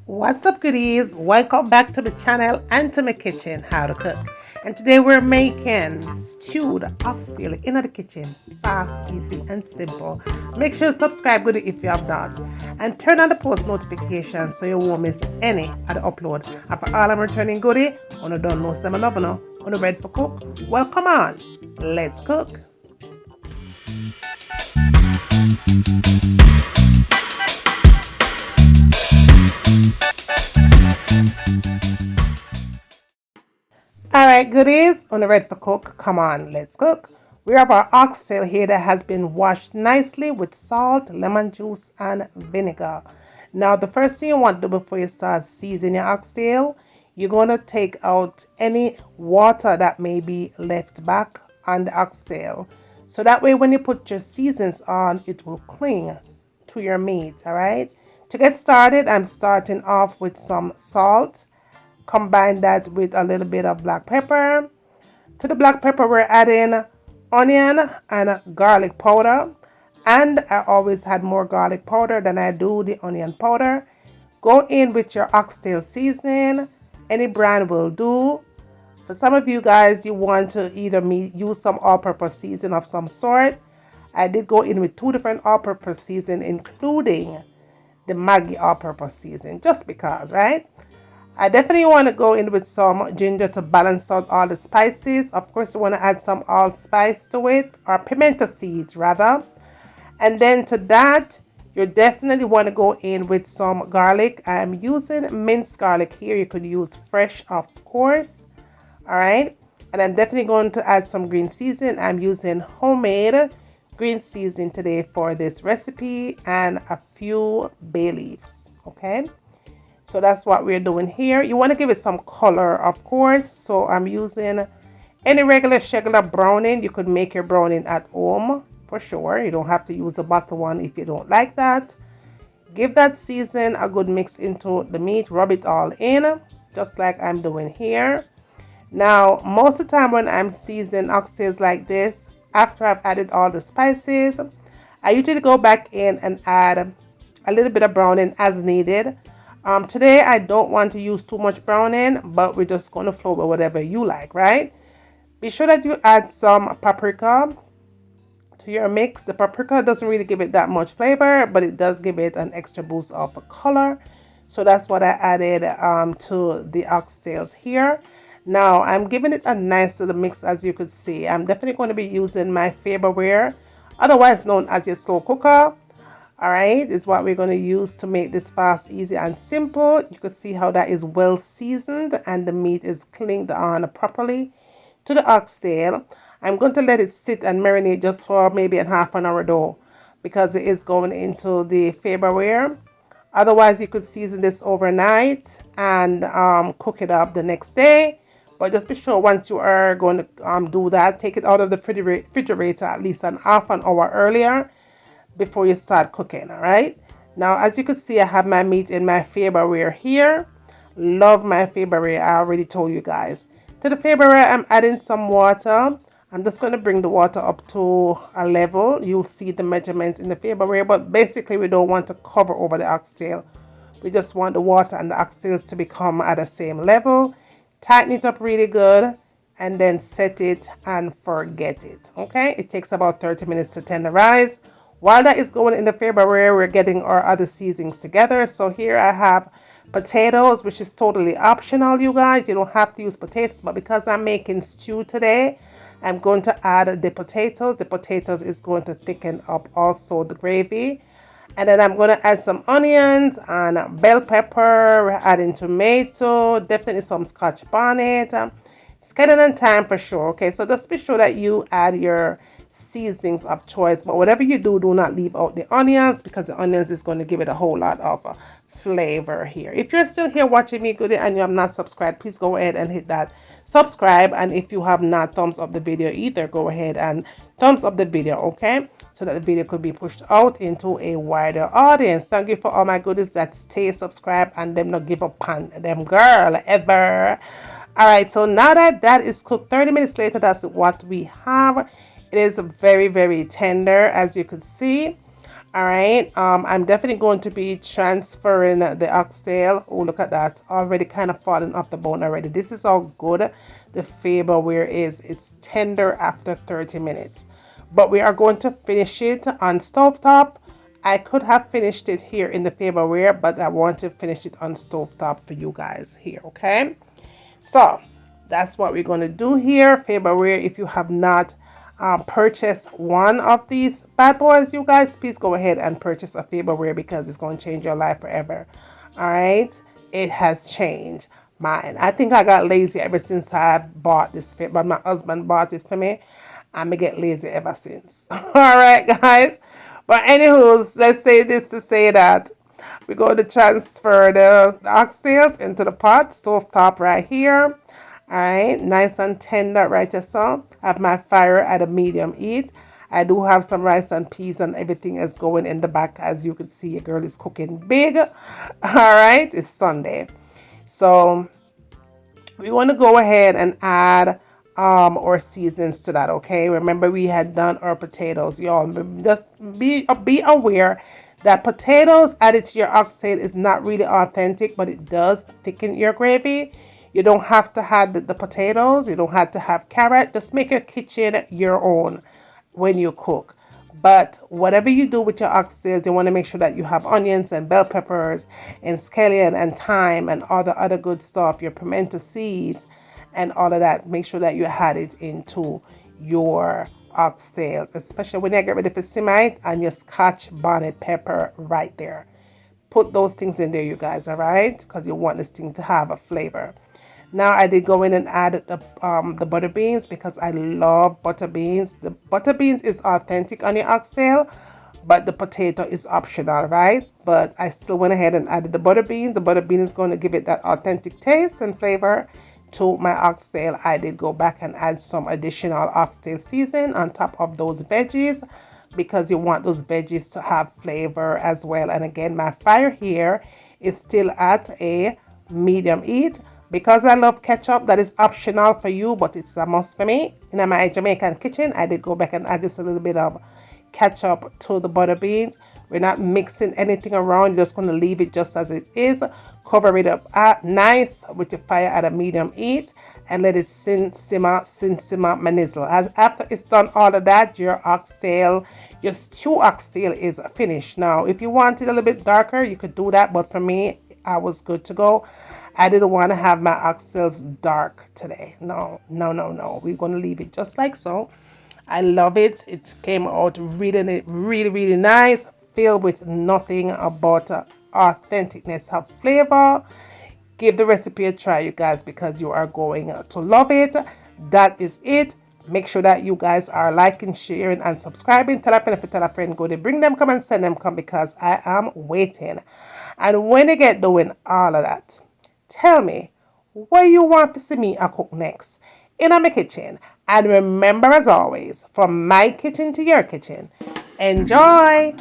What's up, goodies? Welcome back to the channel and to my kitchen, How to Cook. And today we're making stewed oxtail in the kitchen. Fast, easy, and simple. Make sure to subscribe, goodie, if you have not. And turn on the post notifications so you won't miss any of the upload. And for all I'm returning goodie, on the don't know some love no, on the ready for cook. Well, come on, let's cook. Alright, goodies, on the ready for cook. Come on, let's cook. We have our oxtail here that has been washed nicely with salt, lemon juice, and vinegar. Now, the first thing you want to do before you start seasoning your oxtail, you're going to take out any water that may be left back on the oxtail. So that way when you put your seasons on, it will cling to your meat, alright? To get started, I'm starting off with some salt. Combine that with a little bit of black pepper. To the black pepper, we're adding onion and garlic powder. And I always had more garlic powder than I do the onion powder. Go in with your oxtail seasoning. Any brand will do. For some of you guys, you want to either use some all-purpose seasoning of some sort. I did go in with 2 different all-purpose seasoning, including the Maggi all-purpose seasoning, just because, right? I definitely want to go in with some ginger to balance out all the spices. Of course, you want to add some allspice to it, or pimento seeds rather. And then to that, you definitely want to go in with some garlic. I'm using minced garlic here. You could use fresh, of course. All right. And I'm definitely going to add some green seasoning. I'm using homemade green seasoning today for this recipe, and a few bay leaves. Okay. So that's what we're doing here. You want to give it some color, of course. So I'm using any regular browning. You could make your browning at home for sure. You don't have to use a bottle one if you don't like that. Give that season a good mix into the meat. Rub it all in, just like I'm doing here. Now, most of the time when I'm seasoning oxtails like this, after I've added all the spices, I usually go back in and add a little bit of browning as needed. Today I don't want to use too much browning, but we're just going to flow with whatever you like, right? Be sure that you add some paprika to your mix. The paprika doesn't really give it that much flavor, but it does give it an extra boost of color. So that's what I added to the oxtails here. Now I'm giving it a nice little mix, as you could see. I'm definitely going to be using my Faberware, otherwise known as your slow cooker. Alright, is what we're going to use to make this fast, easy, and simple. You can see how that is well seasoned and the meat is clinged on properly to the oxtail. I'm going to let it sit and marinate just for maybe a half an hour though, because it is going into the Faberware. Otherwise, you could season this overnight and cook it up the next day. But just be sure once you are going to do that, take it out of the refrigerator at least an half an hour earlier before you start cooking. All right, now as you can see, I have my meat in my Faberware here. Love my Faberware. I already told you guys. To the Faberware, I'm adding some water. I'm just going to bring the water up to a level. You'll see the measurements in the Faberware, but basically we don't want to cover over the oxtail. We just want the water and the oxtails to become at the same level. Tighten it up really good and then set it and forget it. Okay, it takes about 30 minutes to tenderize. While that is going in the Faberware, we're getting our other seasonings together. So here I have potatoes, which is totally optional, you guys. You don't have to use potatoes, but because I'm making stew today, I'm going to add the potatoes. The potatoes is going to thicken up also the gravy. And then I'm going to add some onions and bell pepper. We're adding tomato, definitely some scotch bonnet. It's getting on time for sure. Okay, so just be sure that you add your seasonings of choice, but whatever you do, do not leave out the onions, because the onions is going to give it a whole lot of flavor here. If you're still here watching me, goodie, and you have not subscribed, please go ahead and hit that subscribe. And if you have not thumbs up the video either, go ahead and thumbs up the video, okay, so that the video could be pushed out into a wider audience. Thank you for all my goodies that stay subscribed and them not give up on them, girl, ever. All right, so now that that is cooked, 30 minutes later, that's what we have. It is very, very tender, as you could see. All right, I'm definitely going to be transferring the oxtail. Oh, look at that, already kind of falling off the bone already. This is all good. The Faberware is, it's tender after 30 minutes. But we are going to finish it on stovetop. I could have finished it here in the Faberware, but I want to finish it on stovetop for you guys here, okay? So that's what we're going to do here. Faberware, if you have not purchased one of these bad boys, you guys, please go ahead and purchase a Faberware because it's going to change your life forever. All right, it has changed mine. I think I got lazy ever since I bought this, but my husband bought it for me. I'm gonna get lazy ever since. All right, guys. But anywho, let's say this to say that we're going to transfer the oxtails into the pot, stove top right here. All right, nice and tender right here. So I have my fire at a medium heat. I do have some rice and peas and everything is going in the back. As you can see, your girl is cooking big. All right, it's Sunday. So we want to go ahead and add our seasons to that. Okay, remember we had done our potatoes, y'all. Just be aware that potatoes added to your oxtail is not really authentic, but it does thicken your gravy. You don't have to have the potatoes, you don't have to have carrot. Just make your kitchen your own when you cook. But whatever you do with your oxtails, you want to make sure that you have onions and bell peppers and scallion and thyme and all the other good stuff, your pimento seeds and all of that. Make sure that you add it into your oxtails, especially when you get ready for simmer it, and your scotch bonnet pepper right there. Put those things in there, you guys, all right? Because you want this thing to have a flavor. Now I did go in and add the butter beans because I love butter beans. The butter beans is authentic on your oxtail, but the potato is optional, right? But I still went ahead and added the butter beans. The butter bean is going to give it that authentic taste and flavor to my oxtail. I did go back and add some additional oxtail season on top of those veggies because you want those veggies to have flavor as well. And again, my fire here is still at a medium heat. Because I love ketchup, that is optional for you, but it's a must for me. In my Jamaican kitchen, I did go back and add just a little bit of ketchup to the butter beans. We're not mixing anything around. You're just going to leave it just as it is. Cover it up nice with your fire at a medium heat and let it simmer, manizzle. After it's done all of that, your oxtail, your stew oxtail is finished. Now, if you want it a little bit darker, you could do that, but for me, I was good to go. I didn't want to have my oxtails dark today. No. We're going to leave it just like so. I love it. It came out really nice, filled with nothing but authenticness of flavor. Give the recipe a try, you guys, because you are going to love it. That is it. Make sure that you guys are liking, sharing, and subscribing. Tell a friend, if you tell a friend, go to bring them, come and send them, come, because I am waiting. And when you get doing all of that, tell me what you want to see me cook next in my kitchen. And remember, as always, from my kitchen to your kitchen, enjoy!